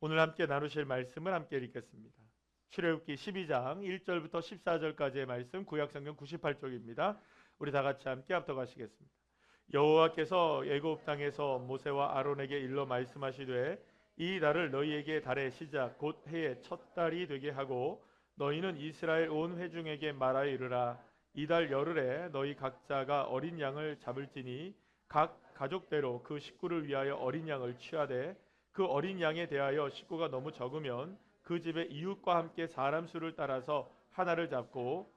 오늘 함께 나누실 말씀을 함께 읽겠습니다. 출애굽기 12장 1절부터 14절까지의 말씀, 구약성경 98쪽입니다. 우리 다 같이 함께 합독하시겠습니다. 여호와께서 애굽 땅에서 모세와 아론에게 일러 말씀하시되 이 달을 너희에게 달의 시작 곧 해의 첫 달이 되게 하고 너희는 이스라엘 온 회중에게 말하여 이르라. 이 달 열흘에 너희 각자가 어린 양을 잡을지니 각 가족대로 그 식구를 위하여 어린 양을 취하되 그 어린 양에 대하여 식구가 너무 적으면 그 집의 이웃과 함께 사람 수를 따라서 하나를 잡고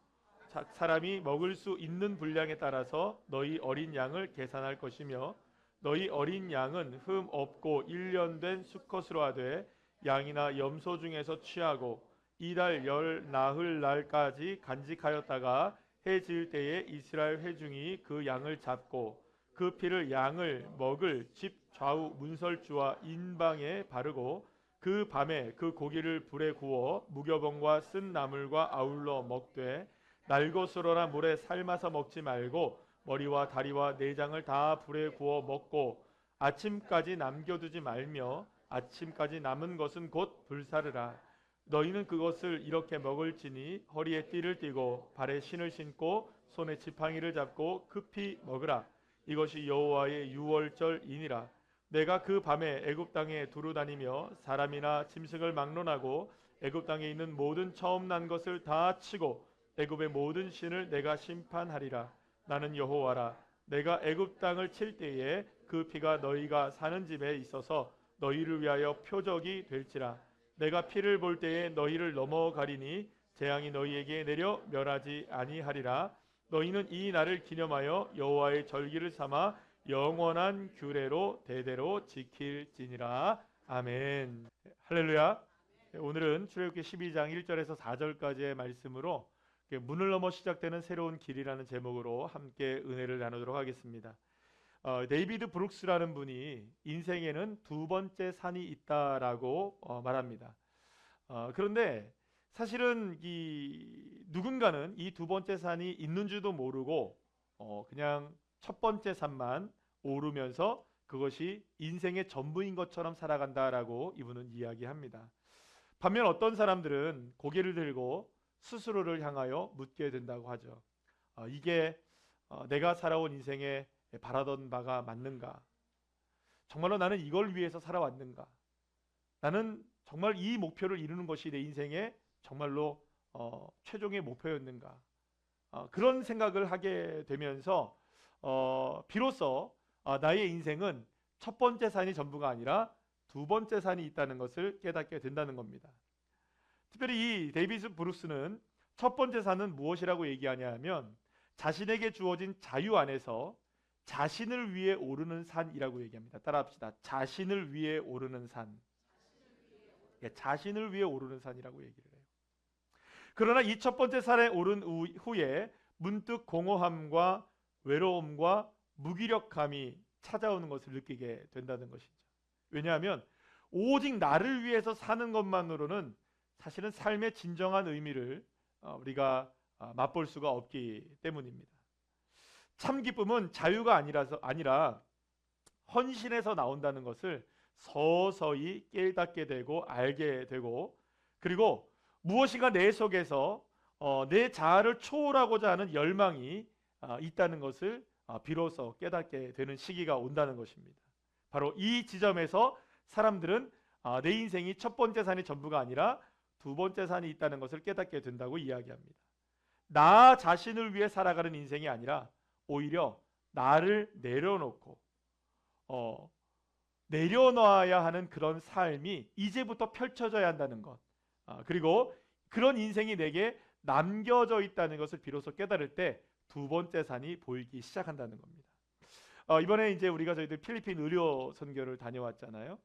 사람이 먹을 수 있는 분량에 따라서 너희 어린 양을 계산할 것이며 너희 어린 양은 흠 없고 1년 된 수컷으로 하되 양이나 염소 중에서 취하고 이달 열 나흘 날까지 간직하였다가 해 지을 때에 이스라엘 회중이 그 양을 잡고 그 피를 양을 먹을 집 좌우 문설주와 인방에 바르고 그 밤에 그 고기를 불에 구워 무교병과 쓴 나물과 아울러 먹되 날것으로나 물에 삶아서 먹지 말고 머리와 다리와 내장을 다 불에 구워 먹고 아침까지 남겨두지 말며 아침까지 남은 것은 곧 불사르라. 너희는 그것을 이렇게 먹을지니 허리에 띠를 띠고 발에 신을 신고 손에 지팡이를 잡고 급히 먹으라. 이것이 여호와의 유월절이니라. 내가 그 밤에 애굽 땅에 두루 다니며 사람이나 짐승을 막론하고 애굽 땅에 있는 모든 처음 난 것을 다 치고 애굽의 모든 신을 내가 심판하리라. 나는 여호와라. 내가 애굽 땅을 칠 때에 그 피가 너희가 사는 집에 있어서 너희를 위하여 표적이 될지라. 내가 피를 볼 때에 너희를 넘어가리니 재앙이 너희에게 내려 멸하지 아니하리라. 너희는 이 날을 기념하여 여호와의 절기를 삼아 영원한 규례로 대대로 지킬지니라. 아멘. 할렐루야. 오늘은 출애굽기 12장 1절에서 4절까지의 말씀으로 문을 넘어 시작되는 새로운 길이라는 제목으로 함께 은혜를 나누도록 하겠습니다. 데이비드 브룩스라는 분이 인생에는 두 번째 산이 있다라고 말합니다. 그런데 사실은 누군가는 이 두 번째 산이 있는 줄도 모르고 그냥 첫 번째 산만 오르면서 그것이 인생의 전부인 것처럼 살아간다라고 이분은 이야기합니다. 반면 어떤 사람들은 고개를 들고 스스로를 향하여 묻게 된다고 하죠. 이게 내가 살아온 인생에 바라던 바가 맞는가? 정말로 나는 이걸 위해서 살아왔는가? 나는 정말 이 목표를 이루는 것이 내 인생의 정말로 최종의 목표였는가? 그런 생각을 하게 되면서 비로소 나의 인생은 첫 번째 산이 전부가 아니라 두 번째 산이 있다는 것을 깨닫게 된다는 겁니다. 특별히 이 데이비드 브루스는 첫 번째 산은 무엇이라고 얘기하냐 하면 자신에게 주어진 자유 안에서 자신을 위해 오르는 산이라고 얘기합니다. 따라합시다. 자신을 위해 오르는 산. 자신을 위해 오르는 산이라고 얘기를 해요. 그러나 이 첫 번째 산에 오른 후에 문득 공허함과 외로움과 무기력함이 찾아오는 것을 느끼게 된다는 것이죠. 왜냐하면 오직 나를 위해서 사는 것만으로는 사실은 삶의 진정한 의미를 우리가 맛볼 수가 없기 때문입니다. 참 기쁨은 자유가 아니라 헌신에서 나온다는 것을 서서히 깨닫게 되고 알게 되고, 그리고 무엇인가 내 속에서 내 자아를 초월하고자 하는 열망이 있다는 것을 비로소 깨닫게 되는 시기가 온다는 것입니다. 바로 이 지점에서 사람들은 내 인생이 첫 번째 산이 전부가 아니라 두 번째 산이 있다는 것을 깨닫게 된다고 이야기합니다. 나 자신을 위해 살아가는 인생이 아니라 오히려 나를 내려놓고 내려놔야 하는 그런 삶이 이제부터 펼쳐져야 한다는 것, 그리고 그런 인생이 내게 남겨져 있다는 것을 비로소 깨달을 때 두 번째 산이 보이기 시작한다는 겁니다. 이번에 이제 우리가 저희들 필리핀 의료 선교를 다녀왔잖아요.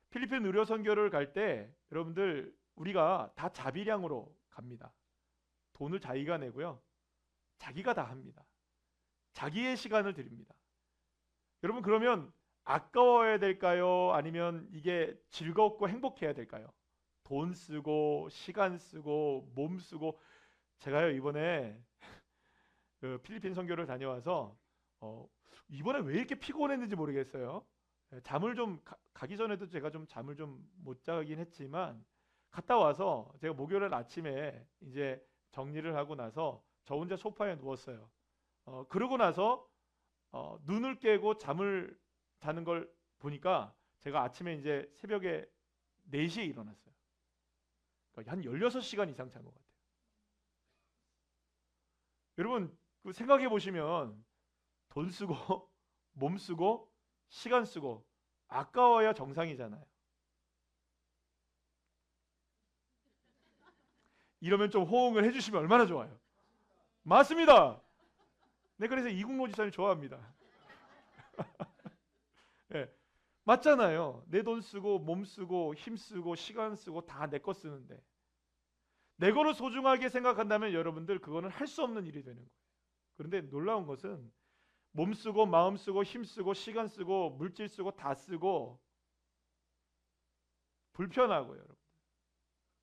필리핀 의료 선교를 갈 때 여러분들 우리가 다 자비량으로 갑니다. 돈을 자기가 내고요, 자기가 다 합니다. 자기의 시간을 드립니다. 여러분, 그러면 아까워야 될까요? 아니면 이게 즐겁고 행복해야 될까요? 돈 쓰고 시간 쓰고 몸 쓰고. 제가요 이번에 그 필리핀 선교를 다녀와서 이번에 왜 이렇게 피곤했는지 모르겠어요. 잠을 좀 가기 전에도 제가 좀 잠을 좀 못 자긴 했지만 갔다 와서 제가 목요일 아침에 이제 정리를 하고 나서 저 혼자 소파에 누웠어요. 그러고 나서 눈을 깨고 잠을 자는 걸 보니까 제가 아침에 이제 새벽에 4시에 일어났어요. 그러니까 한 16시간 이상 잔 것 같아요. 여러분 그 생각해 보시면 돈 쓰고 몸 쓰고 시간 쓰고 아까워야 정상이잖아요. 이러면 좀 호응을 해주시면 얼마나 좋아요. 맞습니다. 네, 그래서 이국노 지사님 좋아합니다. 네, 맞잖아요. 내 돈 쓰고 몸 쓰고 힘 쓰고 시간 쓰고 다 내 거 쓰는데 내 거를 소중하게 생각한다면 여러분들 그거는 할 수 없는 일이 되는 거예요. 그런데 놀라운 것은 몸 쓰고 마음 쓰고 힘 쓰고 시간 쓰고 물질 쓰고 다 쓰고 불편하고요, 여러분.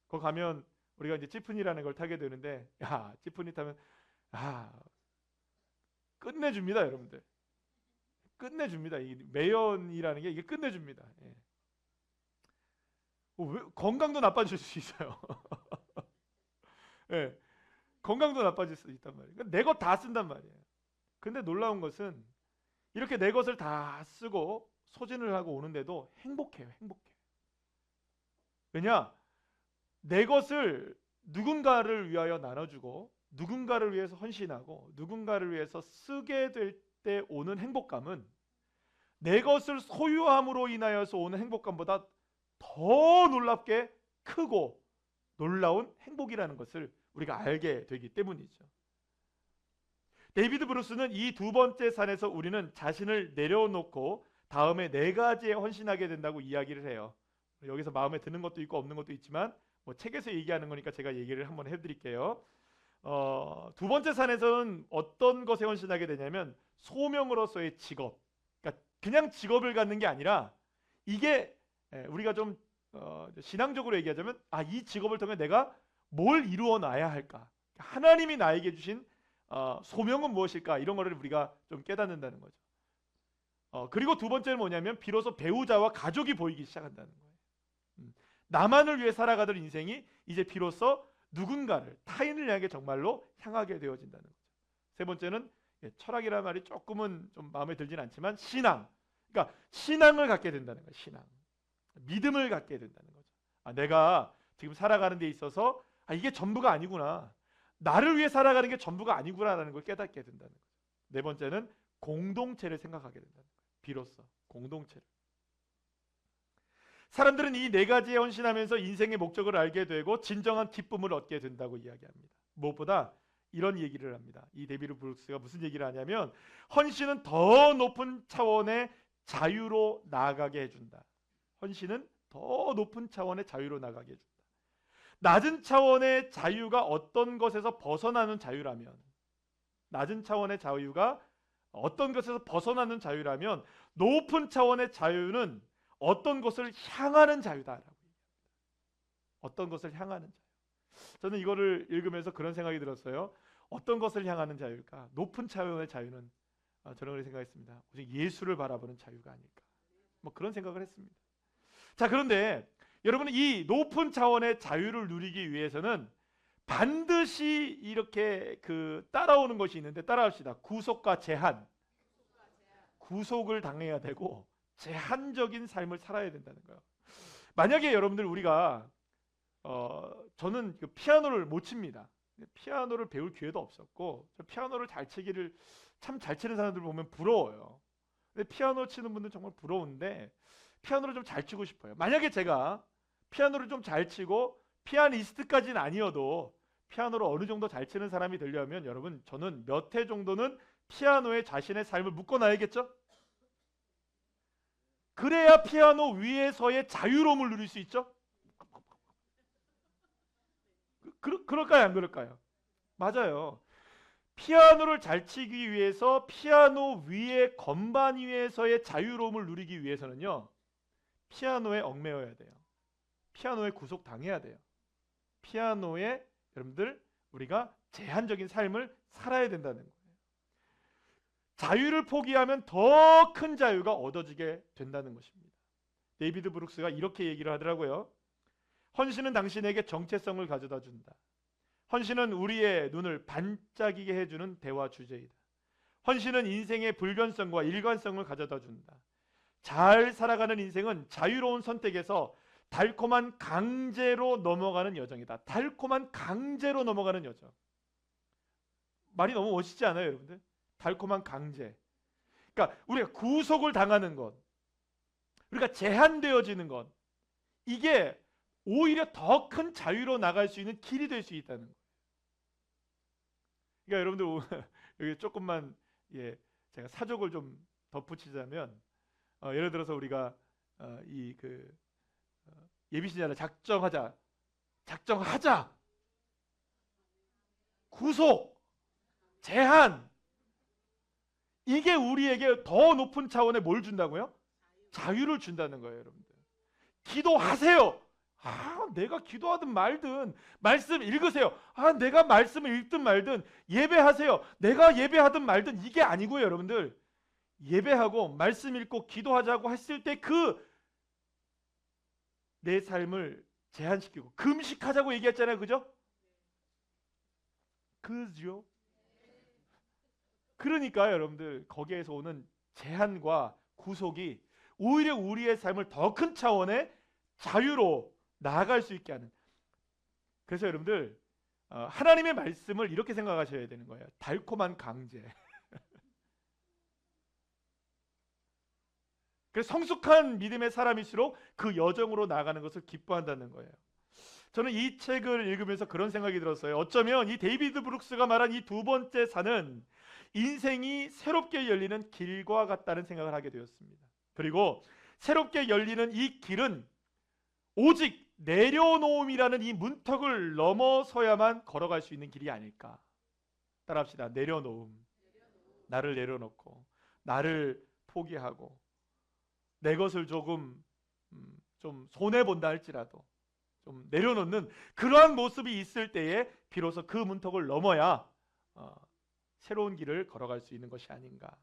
거기 가면 우리가 이제 지프니라는 걸 타게 되는데 야, 지프니 타면 끝내줍니다, 여러분들. 끝내줍니다. 이 매연이라는 게 이게 끝내줍니다. 예. 건강도 나빠질 수 있어요. 예. 건강도 나빠질 수 있단 말이에요. 그러니까 내 것 다 쓴단 말이에요. 근데 놀라운 것은 이렇게 내 것을 다 쓰고 소진을 하고 오는데도 행복해요. 행복해. 왜냐? 내 것을 누군가를 위하여 나눠주고 누군가를 위해서 헌신하고 누군가를 위해서 쓰게 될 때 오는 행복감은 내 것을 소유함으로 인하여서 오는 행복감보다 더 놀랍게 크고 놀라운 행복이라는 것을 우리가 알게 되기 때문이죠. 데이비드 브루스는 이 두 번째 산에서 우리는 자신을 내려놓고 다음에 4가지에 헌신하게 된다고 이야기를 해요. 여기서 마음에 드는 것도 있고 없는 것도 있지만 책에서 얘기하는 거니까 제가 얘기를 한번 해드릴게요. 두 번째 산에서는 어떤 것에 헌신하게 되냐면 소명으로서의 직업. 그러니까 그냥 직업을 갖는 게 아니라 이게 우리가 좀 신앙적으로 얘기하자면 이 직업을 통해 내가 뭘 이루어 놔야 할까? 하나님이 나에게 주신 소명은 무엇일까? 이런 거를 우리가 좀 깨닫는다는 거죠. 그리고 두 번째는 뭐냐면 비로소 배우자와 가족이 보이기 시작한다는 거예요. 나만을 위해 살아가던 인생이 이제 비로소 누군가를 타인을 향해 정말로 향하게 되어진다는 거죠. 세 번째는 철학이라는 말이 조금은 좀 마음에 들진 않지만 신앙. 그러니까 신앙을 갖게 된다는 거예요. 신앙. 믿음을 갖게 된다는 거죠. 내가 지금 살아가는 데 있어서 이게 전부가 아니구나. 나를 위해 살아가는 게 전부가 아니구나라는 걸 깨닫게 된다는 거죠. 네 번째는 공동체를 생각하게 된다는 거예요. 비로소 공동체를. 사람들은 이 4가지에 헌신하면서 인생의 목적을 알게 되고 진정한 기쁨을 얻게 된다고 이야기합니다. 무엇보다 이런 얘기를 합니다. 이 데이비드 브룩스가 무슨 얘기를 하냐면 헌신은 더 높은 차원의 자유로 나아가게 해준다. 헌신은 더 높은 차원의 자유로 나가게 해준다. 낮은 차원의 자유가 어떤 것에서 벗어나는 자유라면 낮은 차원의 자유가 어떤 것에서 벗어나는 자유라면 높은 차원의 자유는 어떤 것을 향하는 자유다라고 얘기합니다. 어떤 것을 향하는 자유. 저는 이거를 읽으면서 그런 생각이 들었어요. 어떤 것을 향하는 자유일까? 높은 차원의 자유는 저는 그렇게 생각했습니다. 오직 예수를 바라보는 자유가 아닐까. 그런 생각을 했습니다. 자, 그런데 여러분 이 높은 차원의 자유를 누리기 위해서는 반드시 이렇게 따라오는 것이 있는데 따라합시다. 구속과 제한. 구속을 당해야 되고 제한적인 삶을 살아야 된다는 거예요. 만약에 여러분들 우리가 저는 피아노를 못 칩니다. 피아노를 배울 기회도 없었고 피아노를 참 잘 치는 사람들 보면 부러워요. 근데 피아노 치는 분들 정말 부러운데 피아노를 좀 잘 치고 싶어요. 만약에 제가 피아노를 좀 잘 치고 피아니스트까지는 아니어도 피아노를 어느 정도 잘 치는 사람이 되려면 여러분 저는 몇 해 정도는 피아노에 자신의 삶을 묶어놔야겠죠? 그래야 피아노 위에서의 자유로움을 누릴 수 있죠? 그럴까요? 안 그럴까요? 맞아요. 피아노를 잘 치기 위해서 피아노 위에 건반 위에서의 자유로움을 누리기 위해서는요. 피아노에 얽매여야 돼요. 피아노에 구속당해야 돼요. 피아노에 여러분들 우리가 제한적인 삶을 살아야 된다는 거예요. 자유를 포기하면 더 큰 자유가 얻어지게 된다는 것입니다. 데이비드 브룩스가 이렇게 얘기를 하더라고요. 헌신은 당신에게 정체성을 가져다 준다. 헌신은 우리의 눈을 반짝이게 해주는 대화 주제이다. 헌신은 인생의 불변성과 일관성을 가져다 준다. 잘 살아가는 인생은 자유로운 선택에서 달콤한 강제로 넘어가는 여정이다. 달콤한 강제로 넘어가는 여정. 말이 너무 멋있지 않아요, 여러분들? 달콤한 강제. 그러니까 우리가 구속을 당하는 것, 우리가 제한되어지는 것, 이게 오히려 더 큰 자유로 나갈 수 있는 길이 될 수 있다는 거예요. 그러니까 여러분들 여기 조금만 제가 사족을 좀 덧붙이자면, 예를 들어서 우리가 예비신자를 작정하자, 구속, 제한, 이게 우리에게 더 높은 차원의 뭘 준다고요? 자유를 준다는 거예요, 여러분들. 기도하세요. 내가 기도하든 말든, 말씀 읽으세요. 내가 말씀을 읽든 말든, 예배하세요. 내가 예배하든 말든, 이게 아니고요, 여러분들. 예배하고 말씀 읽고 기도하자고 했을 때 내 삶을 제한시키고 금식하자고 얘기했잖아요, 그죠? 그죠? 그러니까 여러분들, 거기에서 오는 제한과 구속이 오히려 우리의 삶을 더 큰 차원의 자유로 나아갈 수 있게 하는. 그래서 여러분들, 하나님의 말씀을 이렇게 생각하셔야 되는 거예요. 달콤한 강제. 그래서 성숙한 믿음의 사람일수록 그 여정으로 나가는 것을 기뻐한다는 거예요. 저는 이 책을 읽으면서 그런 생각이 들었어요. 어쩌면 이 데이비드 브룩스가 말한 이 두 번째 산은 인생이 새롭게 열리는 길과 같다는 생각을 하게 되었습니다. 그리고 새롭게 열리는 이 길은 오직 내려놓음이라는 이 문턱을 넘어서야만 걸어갈 수 있는 길이 아닐까. 따라합시다. 내려놓음. 나를 내려놓고, 나를 포기하고, 내 것을 조금 좀 손해본다 할지라도 좀 내려놓는 그러한 모습이 있을 때에 비로소 그 문턱을 넘어야 새로운 길을 걸어갈 수 있는 것이 아닌가.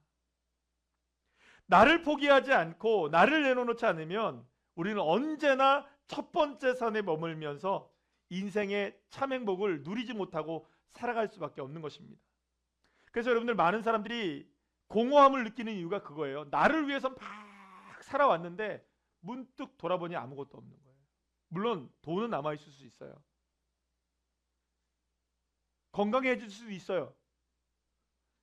나를 포기하지 않고 나를 내려놓지 않으면 우리는 언제나 첫 번째 산에 머물면서 인생의 참 행복을 누리지 못하고 살아갈 수밖에 없는 것입니다. 그래서 여러분들, 많은 사람들이 공허함을 느끼는 이유가 그거예요. 나를 위해서 막 살아왔는데 문득 돌아보니 아무것도 없는 거예요. 물론 돈은 남아있을 수 있어요. 건강해질 수도 있어요.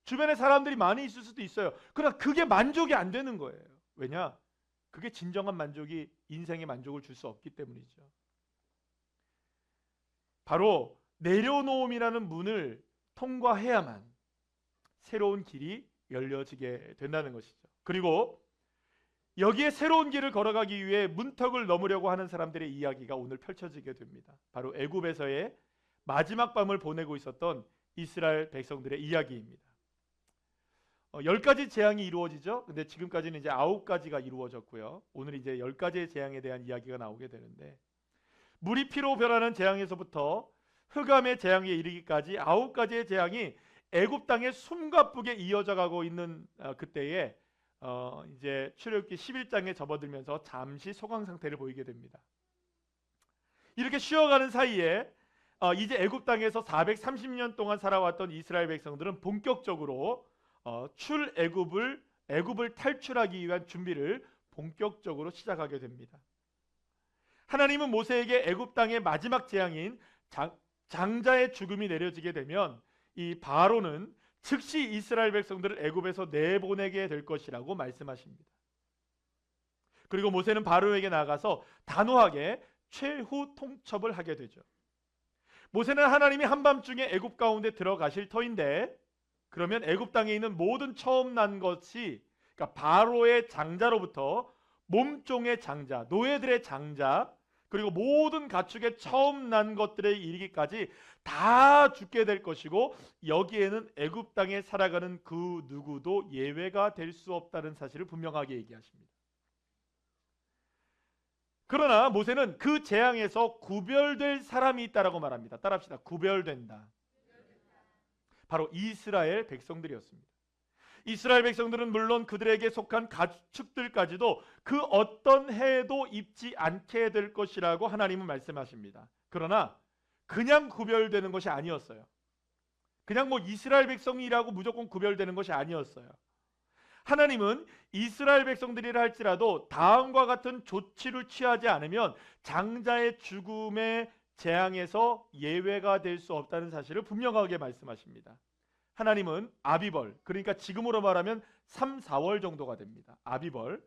주변에 사람들이 많이 있을 수도 있어요. 그러나 그게 만족이 안 되는 거예요. 왜냐? 그게 진정한 만족이 인생의 만족을 줄 수 없기 때문이죠. 바로 내려놓음이라는 문을 통과해야만 새로운 길이 열려지게 된다는 것이죠. 그리고 여기에 새로운 길을 걸어가기 위해 문턱을 넘으려고 하는 사람들의 이야기가 오늘 펼쳐지게 됩니다. 바로 애굽에서의 마지막 밤을 보내고 있었던 이스라엘 백성들의 이야기입니다. 10가지 재앙이 이루어지죠. 근데 지금까지는 이제 9가지가 이루어졌고요. 오늘 이제 10가지의 재앙에 대한 이야기가 나오게 되는데, 물이 피로 변하는 재앙에서부터 흑암의 재앙에 이르기까지 9가지의 재앙이 애굽 땅의 숨가쁘게 이어져 가고 있는 그때에 이제 출애굽기 11장에 접어들면서 잠시 소강 상태를 보이게 됩니다. 이렇게 쉬어가는 사이에 이제 애굽 땅에서 430년 동안 살아왔던 이스라엘 백성들은 본격적으로 애굽을 탈출하기 위한 준비를 본격적으로 시작하게 됩니다. 하나님은 모세에게 애굽 땅의 마지막 재앙인 장자의 죽음이 내려지게 되면 이 바로는 즉시 이스라엘 백성들을 애굽에서 내보내게 될 것이라고 말씀하십니다. 그리고 모세는 바로에게 나가서 단호하게 최후 통첩을 하게 되죠. 모세는 하나님이 한밤중에 애굽 가운데 들어가실 터인데, 그러면 애굽 땅에 있는 모든 처음 난 것이, 그러니까 바로의 장자로부터 몸종의 장자, 노예들의 장자, 그리고 모든 가축의 처음 난 것들에 이르기까지 다 죽게 될 것이고, 여기에는 애굽 땅에 살아가는 그 누구도 예외가 될 수 없다는 사실을 분명하게 얘기하십니다. 그러나 모세는 그 재앙에서 구별될 사람이 있다라고 말합니다. 따라합시다. 구별된다. 바로 이스라엘 백성들이었습니다. 이스라엘 백성들은 물론 그들에게 속한 가축들까지도 그 어떤 해도 입지 않게 될 것이라고 하나님은 말씀하십니다. 그러나 그냥 구별되는 것이 아니었어요. 그냥 뭐 이스라엘 백성이라고 무조건 구별되는 것이 아니었어요. 하나님은 이스라엘 백성들이라 할지라도 다음과 같은 조치를 취하지 않으면 장자의 죽음의 재앙에서 예외가 될 수 없다는 사실을 분명하게 말씀하십니다. 하나님은 아비벌, 그러니까 지금으로 말하면 3, 4월 정도가 됩니다. 아비벌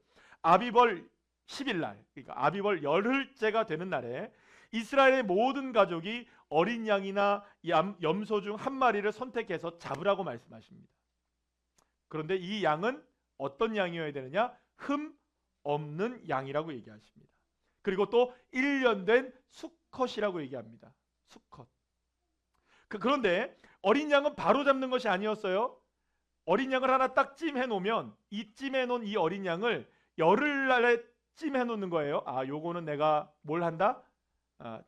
10일 날, 그러니까 아비벌 열흘째가 되는 날에 이스라엘의 모든 가족이 어린 양이나 염소 중 한 마리를 선택해서 잡으라고 말씀하십니다. 그런데 이 양은 어떤 양이어야 되느냐? 흠 없는 양이라고 얘기하십니다. 그리고 또 1년 된 수컷이라고 얘기합니다. 수컷. 그런데 어린 양은 바로 잡는 것이 아니었어요. 어린 양을 하나 딱 찜해 놓으면 이 찜해 놓은 이 어린 양을 열흘날에 찜해 놓는 거예요. 아, 요거는 내가 뭘 한다?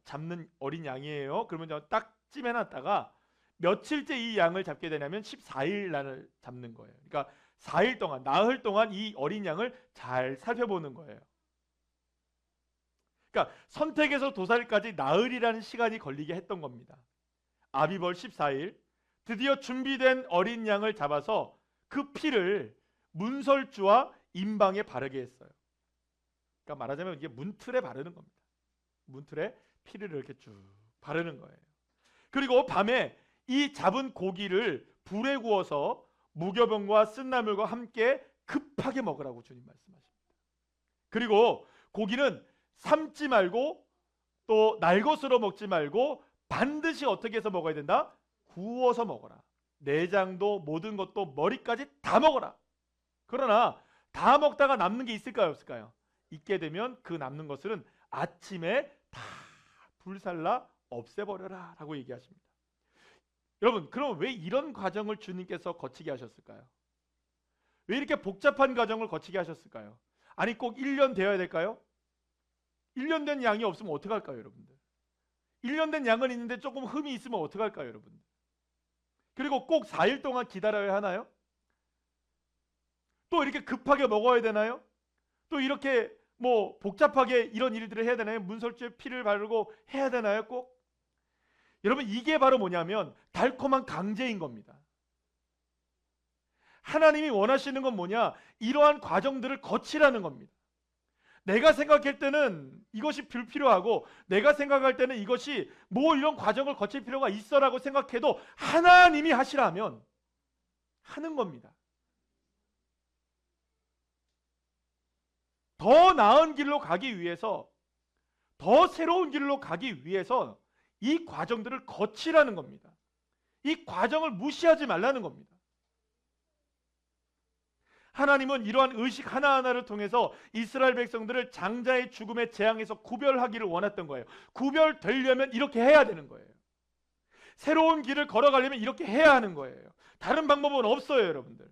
잡는 어린 양이에요. 그러면 딱 찜해 놨다가 며칠째 이 양을 잡게 되냐면 14일 날을 잡는 거예요. 그러니까 4일 동안, 나흘 동안 이 어린 양을 잘 살펴보는 거예요. 그러니까 선택에서 도살까지 나흘이라는 시간이 걸리게 했던 겁니다. 아비벌 14일, 드디어 준비된 어린 양을 잡아서 그 피를 문설주와 임방에 바르게 했어요. 그러니까 말하자면 이게 문틀에 바르는 겁니다. 문틀에 피를 이렇게 쭉 바르는 거예요. 그리고 밤에 이 잡은 고기를 불에 구워서 무교병과 쓴나물과 함께 급하게 먹으라고 주님 말씀하십니다. 그리고 고기는 삶지 말고 또 날것으로 먹지 말고 반드시 어떻게 해서 먹어야 된다? 구워서 먹어라. 내장도 모든 것도 머리까지 다 먹어라. 그러나 다 먹다가 남는 게 있을까요, 없을까요? 있게 되면 그 남는 것들은 아침에 다 불살라 없애버려라 라고 얘기하십니다. 여러분, 그럼 왜 이런 과정을 주님께서 거치게 하셨을까요? 왜 이렇게 복잡한 과정을 거치게 하셨을까요? 아니 꼭 1년 되어야 될까요? 1년 된 양이 없으면 어떡할까요, 여러분들? 1년 된 양은 있는데 조금 흠이 있으면 어떡할까요, 여러분들? 그리고 꼭 4일 동안 기다려야 하나요? 또 이렇게 급하게 먹어야 되나요? 또 이렇게 뭐 복잡하게 이런 일들을 해야 되나요? 문설주에 피를 바르고 해야 되나요, 꼭? 여러분, 이게 바로 뭐냐면 달콤한 강제인 겁니다. 하나님이 원하시는 건 뭐냐? 이러한 과정들을 거치라는 겁니다. 내가 생각할 때는 이것이 불필요하고 내가 생각할 때는 이것이 뭐 이런 과정을 거칠 필요가 있어라고 생각해도 하나님이 하시라면 하는 겁니다. 더 나은 길로 가기 위해서, 더 새로운 길로 가기 위해서 이 과정들을 거치라는 겁니다. 이 과정을 무시하지 말라는 겁니다. 하나님은 이러한 의식 하나하나를 통해서 이스라엘 백성들을 장자의 죽음의 재앙에서 구별하기를 원했던 거예요. 구별되려면 이렇게 해야 되는 거예요. 새로운 길을 걸어가려면 이렇게 해야 하는 거예요. 다른 방법은 없어요, 여러분들.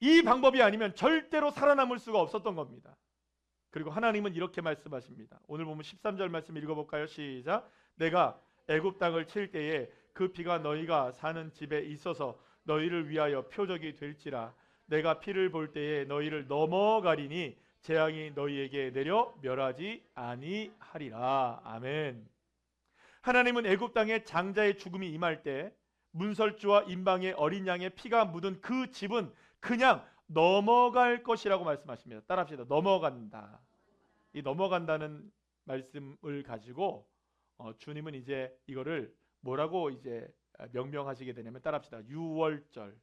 이 방법이 아니면 절대로 살아남을 수가 없었던 겁니다. 그리고 하나님은 이렇게 말씀하십니다. 오늘 보면 13절 말씀 읽어볼까요? 시작. 내가 애굽 땅을 칠 때에 그 피가 너희가 사는 집에 있어서 너희를 위하여 표적이 될지라. 내가 피를 볼 때에 너희를 넘어가리니 재앙이 너희에게 내려 멸하지 아니하리라. 아멘. 하나님은 애굽 땅에 장자의 죽음이 임할 때 문설주와 임방의 어린 양의 피가 묻은 그 집은 그냥 넘어갈 것이라고 말씀하십니다. 따라합시다. 넘어간다. 이 넘어간다는 말씀을 가지고 주님은 이제 이거를 뭐라고 이제 명명하시게 되냐면 따라합시다. 유월절.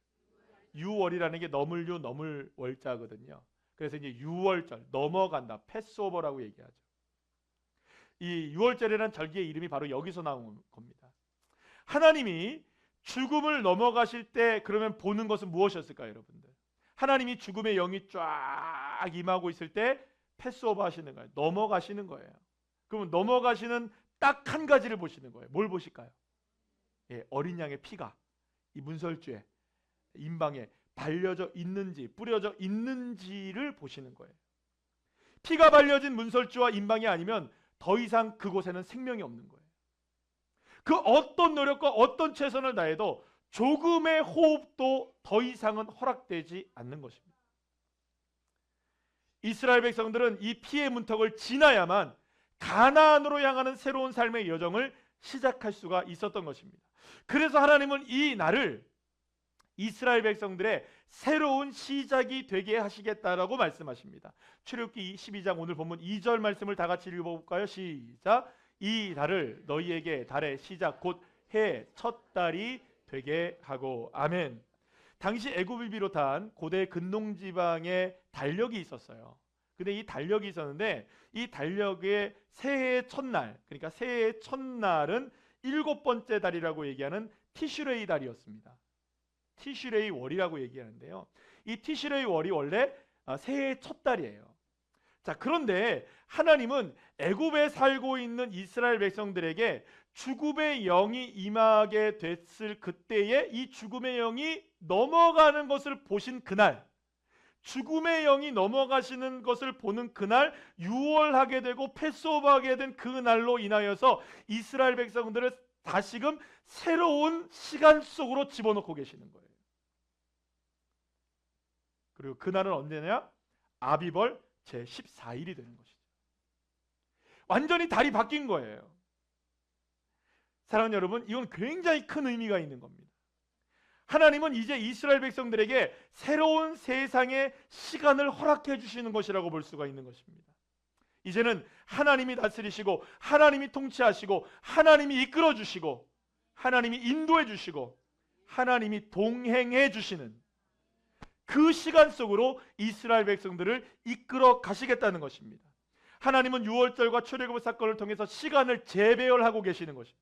유월이라는 게 넘을유 넘을 월자거든요. 그래서 이제 유월절, 넘어간다, 패스오버라고 얘기하죠. 이 유월절이라는 절기의 이름이 바로 여기서 나온 겁니다. 하나님이 죽음을 넘어가실 때 그러면 보는 것은 무엇이었을까요, 여러분들? 하나님이 죽음의 영이 쫙 임하고 있을 때 패스오버 하시는 거예요. 넘어가시는 거예요. 그러면 넘어가시는 딱 한 가지를 보시는 거예요. 뭘 보실까요? 예, 어린 양의 피가 이 문설주에 임방에 발려져 있는지 뿌려져 있는지를 보시는 거예요. 피가 발려진 문설주와 임방이 아니면 더 이상 그곳에는 생명이 없는 거예요. 그 어떤 노력과 어떤 최선을 다해도 조금의 호흡도 더 이상은 허락되지 않는 것입니다. 이스라엘 백성들은 이 피의 문턱을 지나야만 가나안으로 향하는 새로운 삶의 여정을 시작할 수가 있었던 것입니다. 그래서 하나님은 이 날을 이스라엘 백성들의 새로운 시작이 되게 하시겠다라고 말씀하십니다. 출애굽기 12장 오늘 본문 2절 말씀을 다 같이 읽어볼까요? 시작. 이 달을 너희에게 달의 시작 곧 해 첫 달이 되게 하고. 아멘. 당시 애굽을 비롯한 고대 근동지방에 달력이 있었어요. 근데 이 달력이 있었는데 이 달력의 새해의 첫날, 그러니까 새해의 첫날은 7번째 달이라고 얘기하는 티슈레이 달이었습니다. 티슈레이 월이라고 얘기하는데요. 이 티슈레이 월이 원래 새해의 첫 달이에요. 자, 그런데 하나님은 애굽에 살고 있는 이스라엘 백성들에게 죽음의 영이 임하게 됐을 그때에 이 죽음의 영이 넘어가는 것을 보신 그날, 죽음의 영이 넘어가시는 것을 보는 그날 유월하게 되고 패스오버하게 된 그 날로 인하여서 이스라엘 백성들을 다시금 새로운 시간 속으로 집어넣고 계시는 거예요. 그리고 그날은 언제냐? 아비벌 제14일이 되는 것이죠. 완전히 달이 바뀐 거예요. 사랑하는 여러분, 이건 굉장히 큰 의미가 있는 겁니다. 하나님은 이제 이스라엘 백성들에게 새로운 세상의 시간을 허락해 주시는 것이라고 볼 수가 있는 것입니다. 이제는 하나님이 다스리시고 하나님이 통치하시고 하나님이 이끌어 주시고 하나님이 인도해 주시고 하나님이 동행해 주시는 그 시간 속으로 이스라엘 백성들을 이끌어 가시겠다는 것입니다. 하나님은 유월절과 출애굽 사건을 통해서 시간을 재배열하고 계시는 것입니다.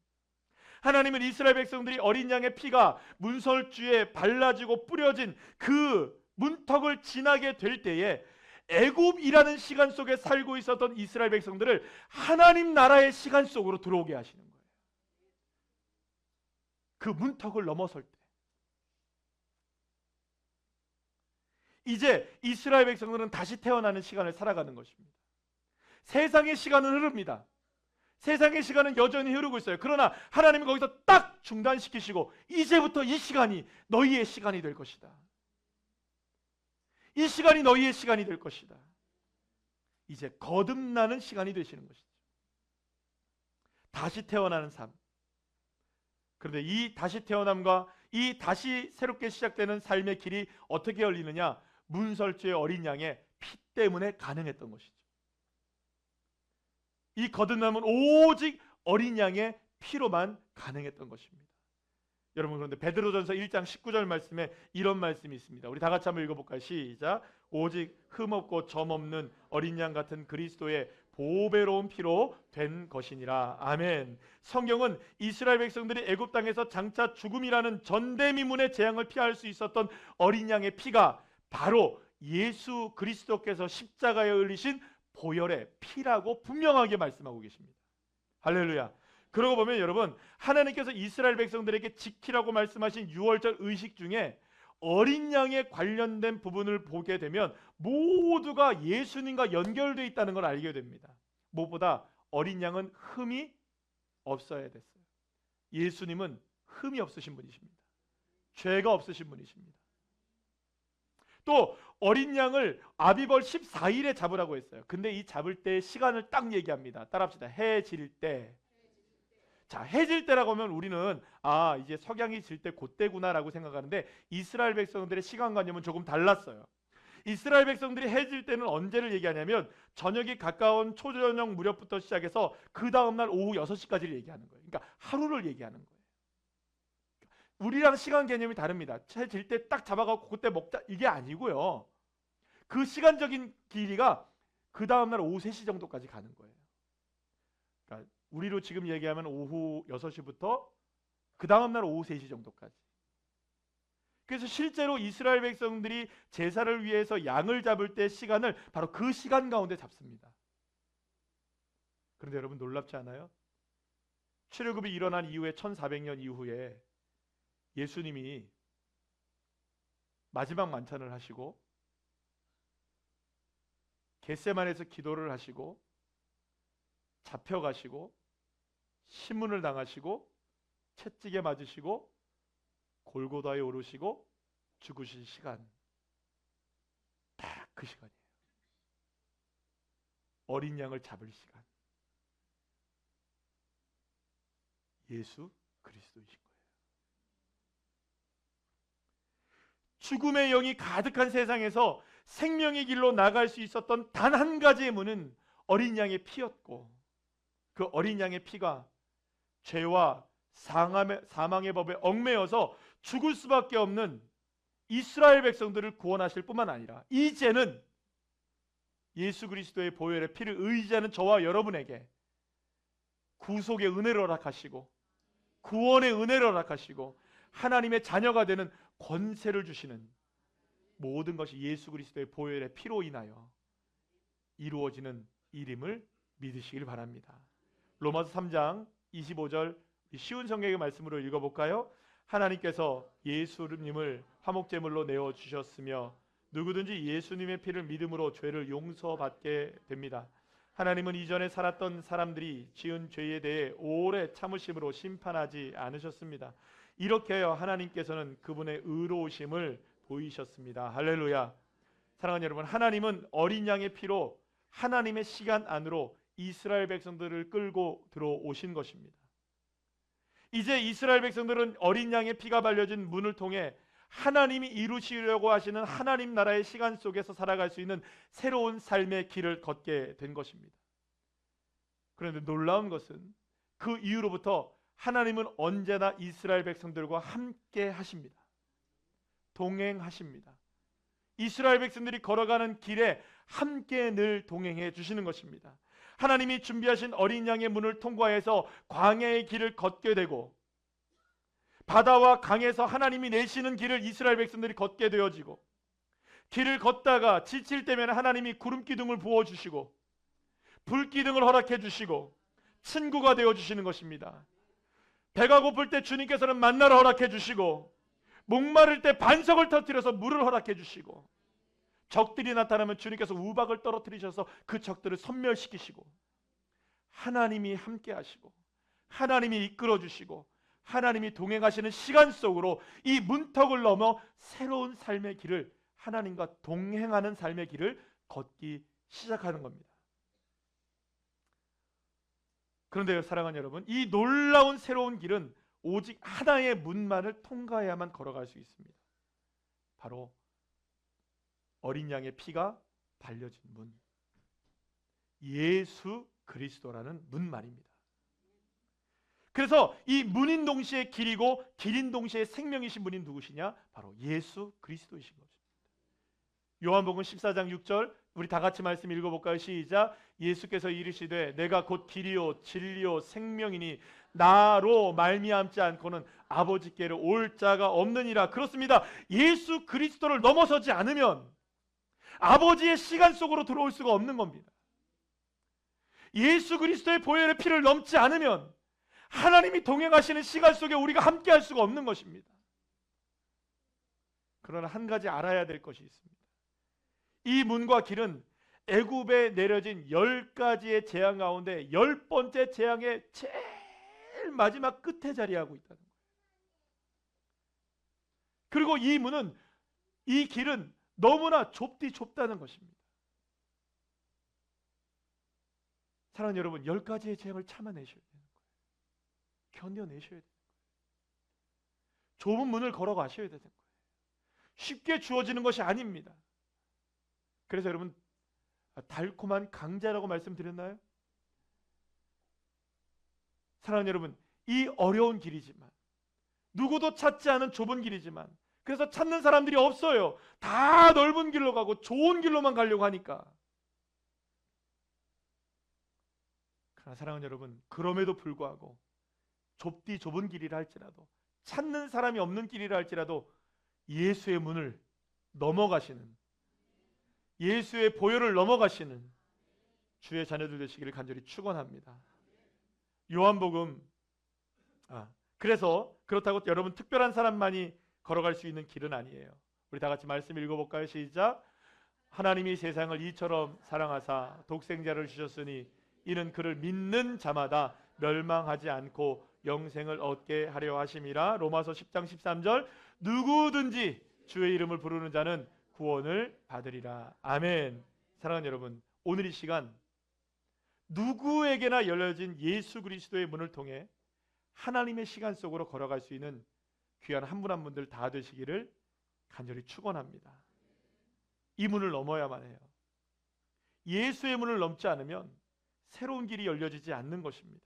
하나님은 이스라엘 백성들이 어린 양의 피가 문설주에 발라지고 뿌려진 그 문턱을 지나게 될 때에 애굽이라는 시간 속에 살고 있었던 이스라엘 백성들을 하나님 나라의 시간 속으로 들어오게 하시는 거예요. 그 문턱을 넘어설 때 이제 이스라엘 백성들은 다시 태어나는 시간을 살아가는 것입니다. 세상의 시간은 흐릅니다. 세상의 시간은 여전히 흐르고 있어요. 그러나 하나님은 거기서 딱 중단시키시고 이제부터 이 시간이 너희의 시간이 될 것이다. 이 시간이 너희의 시간이 될 것이다. 이제 거듭나는 시간이 되시는 것이죠. 다시 태어나는 삶. 그런데 이 다시 태어남과 이 다시 새롭게 시작되는 삶의 길이 어떻게 열리느냐? 문설주의 어린 양의 피 때문에 가능했던 것이죠. 이 거듭남은 오직 어린 양의 피로만 가능했던 것입니다. 여러분, 그런데 베드로전서 1장 19절 말씀에 이런 말씀이 있습니다. 우리 다 같이 한번 읽어볼까요? 시작. 오직 흠없고 점없는 어린 양 같은 그리스도의 보배로운 피로 된 것이니라. 아멘. 성경은 이스라엘 백성들이 애굽 땅에서 장차 죽음이라는 전대미문의 재앙을 피할 수 있었던 어린 양의 피가 바로 예수 그리스도께서 십자가에 흘리신 보혈의 피라고 분명하게 말씀하고 계십니다. 할렐루야. 그러고 보면 여러분, 하나님께서 이스라엘 백성들에게 지키라고 말씀하신 유월절 의식 중에 어린 양에 관련된 부분을 보게 되면 모두가 예수님과 연결되어 있다는 걸 알게 됩니다. 무엇보다 어린 양은 흠이 없어야 됐어요. 예수님은 흠이 없으신 분이십니다. 죄가 없으신 분이십니다. 또 어린 양을 아비벌 14일에 잡으라고 했어요. 근데 이 잡을 때 시간을 딱 얘기합니다. 따라합시다. 해 질 때. 자, 해 질 때라고 하면 우리는 이제 석양이 질 때 그때구나라고 생각하는데 이스라엘 백성들의 시간관념은 조금 달랐어요. 이스라엘 백성들이 해 질 때는 언제를 얘기하냐면 저녁이 가까운 초저녁 무렵부터 시작해서 그 다음날 오후 6시까지를 얘기하는 거예요. 그러니까 하루를 얘기하는 거예요. 우리랑 시간 개념이 다릅니다. 해 질 때 딱 잡아갖고 그때 먹자 이게 아니고요. 그 시간적인 길이가 그 다음날 오후 3시 정도까지 가는 거예요. 그러니까 우리로 지금 얘기하면 오후 6시부터 그 다음날 오후 3시 정도까지. 그래서 실제로 이스라엘 백성들이 제사를 위해서 양을 잡을 때 시간을 바로 그 시간 가운데 잡습니다. 그런데 여러분 놀랍지 않아요? 출애굽이 일어난 이후에 1400년 이후에 예수님이 마지막 만찬을 하시고 겟세마네에서 기도를 하시고 잡혀가시고 신문을 당하시고 채찍에 맞으시고 골고다에 오르시고 죽으신 시간, 딱 그 시간이에요. 어린 양을 잡을 시간. 예수 그리스도이신 거예요. 죽음의 영이 가득한 세상에서 생명의 길로 나갈 수 있었던 단 한 가지의 문은 어린 양의 피였고, 그 어린 양의 피가 죄와 사망의 법에 얽매여서 죽을 수밖에 없는 이스라엘 백성들을 구원하실 뿐만 아니라 이제는 예수 그리스도의 보혈의 피를 의지하는 저와 여러분에게 구속의 은혜를 허락하시고 구원의 은혜를 허락하시고 하나님의 자녀가 되는 권세를 주시는 모든 것이 예수 그리스도의 보혈의 피로 인하여 이루어지는 일임을 믿으시길 바랍니다. 로마서 3장 25절 쉬운 성경의 말씀으로 읽어볼까요? 하나님께서 예수님을 화목제물로 내어주셨으며 누구든지 예수님의 피를 믿음으로 죄를 용서받게 됩니다. 하나님은 이전에 살았던 사람들이 지은 죄에 대해 오래 참으심으로 심판하지 않으셨습니다. 이렇게 하여 하나님께서는 그분의 의로우심을 보이셨습니다. 할렐루야. 사랑하는 여러분, 하나님은 어린 양의 피로 하나님의 시간 안으로 이스라엘 백성들을 끌고 들어오신 것입니다. 이제 이스라엘 백성들은 어린 양의 피가 발려진 문을 통해 하나님이 이루시려고 하시는 하나님 나라의 시간 속에서 살아갈 수 있는 새로운 삶의 길을 걷게 된 것입니다. 그런데 놀라운 것은 그 이후로부터 하나님은 언제나 이스라엘 백성들과 함께 하십니다. 동행하십니다. 이스라엘 백성들이 걸어가는 길에 함께 늘 동행해 주시는 것입니다. 하나님이 준비하신 어린 양의 문을 통과해서 광야의 길을 걷게 되고 바다와 강에서 하나님이 내시는 길을 이스라엘 백성들이 걷게 되어지고 길을 걷다가 지칠 때면 하나님이 구름 기둥을 부어주시고 불 기둥을 허락해 주시고 친구가 되어주시는 것입니다. 배가 고플 때 주님께서는 만나를 허락해 주시고 목마를 때 반석을 터뜨려서 물을 허락해 주시고 적들이 나타나면 주님께서 우박을 떨어뜨리셔서 그 적들을 섬멸시키시고 하나님이 함께 하시고 하나님이 이끌어 주시고 하나님이 동행하시는 시간 속으로 이 문턱을 넘어 새로운 삶의 길을 하나님과 동행하는 삶의 길을 걷기 시작하는 겁니다. 그런데요, 사랑하는 여러분, 이 놀라운 새로운 길은 오직 하나의 문만을 통과해야만 걸어갈 수 있습니다. 바로 어린 양의 피가 발려진 문, 예수 그리스도라는 문 말입니다. 그래서 이 문인 동시에 길이고 길인 동시에 생명이신 분이 누구시냐? 바로 예수 그리스도이신 것입니다. 요한복음 14장 6절 우리 다 같이 말씀 읽어볼까요? 시작. 예수께서 이르시되 내가 곧 길이요 진리요 생명이니 나로 말미암지 않고는 아버지께로 올 자가 없느니라. 그렇습니다. 예수 그리스도를 넘어서지 않으면 아버지의 시간 속으로 들어올 수가 없는 겁니다. 예수 그리스도의 보혈의 피를 넘지 않으면 하나님이 동행하시는 시간 속에 우리가 함께 할 수가 없는 것입니다. 그러나 한 가지 알아야 될 것이 있습니다. 이 문과 길은 애굽에 내려진 10가지의 재앙 가운데 10번째 재앙의 제일 마지막 끝에 자리하고 있다는 거예요. 그리고 이 문은, 이 길은 너무나 좁다는 것입니다. 사랑하는 여러분, 10가지의 재앙을 참아내셔야 되는 거예요. 견뎌내셔야 되는 거예요. 좁은 문을 걸어가셔야 되는 거예요. 쉽게 주어지는 것이 아닙니다. 그래서 여러분, 달콤한 강자라고 말씀드렸나요? 사랑하는 여러분, 이 어려운 길이지만, 누구도 찾지 않은 좁은 길이지만, 그래서 찾는 사람들이 없어요. 다 넓은 길로 가고 좋은 길로만 가려고 하니까. 그러나 사랑하는 여러분, 그럼에도 불구하고 좁은 길이라 할지라도, 찾는 사람이 없는 길이라 할지라도 예수의 문을 넘어가시는, 예수의 보혈을 넘어가시는 주의 자녀들 되시기를 간절히 축원합니다. 요한복음, 그래서 그렇다고 여러분 특별한 사람만이 걸어갈 수 있는 길은 아니에요. 우리 다 같이 말씀 읽어볼까요? 시작. 하나님이 세상을 이처럼 사랑하사 독생자를 주셨으니 이는 그를 믿는 자마다 멸망하지 않고 영생을 얻게 하려 하심이라. 로마서 10장 13절 누구든지 주의 이름을 부르는 자는 구원을 받으리라. 아멘. 사랑하는 여러분, 오늘 이 시간 누구에게나 열려진 예수 그리스도의 문을 통해 하나님의 시간 속으로 걸어갈 수 있는 귀한 한 분 한 분들 다 되시기를 간절히 축원합니다. 이 문을 넘어야만 해요. 예수의 문을 넘지 않으면 새로운 길이 열려지지 않는 것입니다.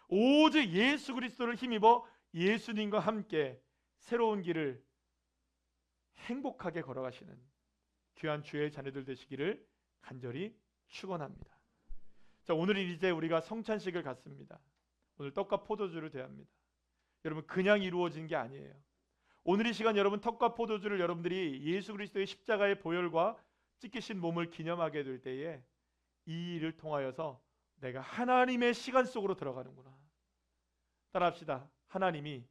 오직 예수 그리스도를 힘입어 예수님과 함께 새로운 길을 행복하게 걸어가시는 귀한 주의 자녀들 되시기를 간절히 축원합니다. 자, 오늘은 이제 우리가 성찬식을 갖습니다. 오늘 떡과 포도주를 대합니다. 여러분, 그냥 이루어진 게 아니에요. 오늘 이 시간 여러분 떡과 포도주를 여러분들이 예수 그리스도의 십자가의 보혈과 찢기신 몸을 기념하게 될 때에 이 일을 통하여서 내가 하나님의 시간 속으로 들어가는구나. 따라합시다. 하나님이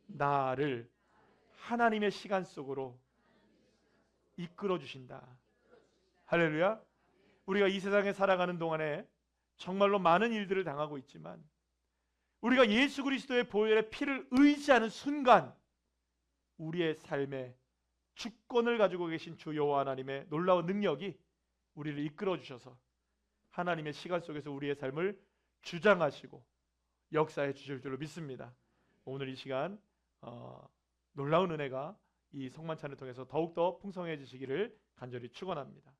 나를 하나님의 시간 속으로 이끌어 주신다. 할렐루야. 우리가 이 세상에 살아가는 동안에 정말로 많은 일들을 당하고 있지만 우리가 예수 그리스도의 보혈의 피를 의지하는 순간 우리의 삶에 주권을 가지고 계신 주 여호와 하나님의 놀라운 능력이 우리를 이끌어 주셔서 하나님의 시간 속에서 우리의 삶을 주장하시고 역사해 주실 줄로 믿습니다. 오늘 이 시간 놀라운 은혜가 이 성만찬을 통해서 더욱더 풍성해지시기를 간절히 축원합니다.